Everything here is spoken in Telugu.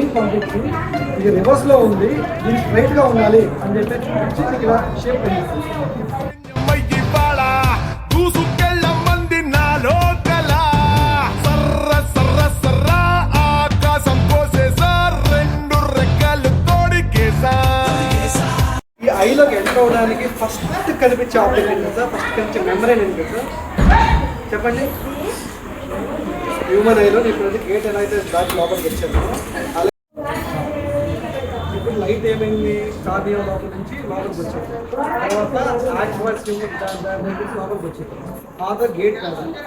బయటికి పంపించి ఇది రివర్స్లో ఉంది, ఇది స్ట్రైట్గా ఉండాలి అని చెప్పి చూపించి మీకు ఇలా షేప్ కలిగిస్తుంది. ఈ ఐలోకి ఎంటర్ అవడానికి ఫస్ట్ కనిపించే ఆబ్జెక్ట్ ఏంటి సార్? ఫస్ట్ కనిపించే మెమరీ ఏంటి సార్? చెప్పండి. హ్యూమన్ ఐలో ఇప్పుడు గేట్ ఎలా అయితే దాటి లోపలికి వచ్చాము, ఇప్పుడు లైట్ ఏమైంది? కార్డియో లోపల నుంచి లోపలికి వచ్చాము, తర్వాత యాక్చువల్స్ లోపలికి వచ్చాము. ఆ గేట్ కాదు అంటే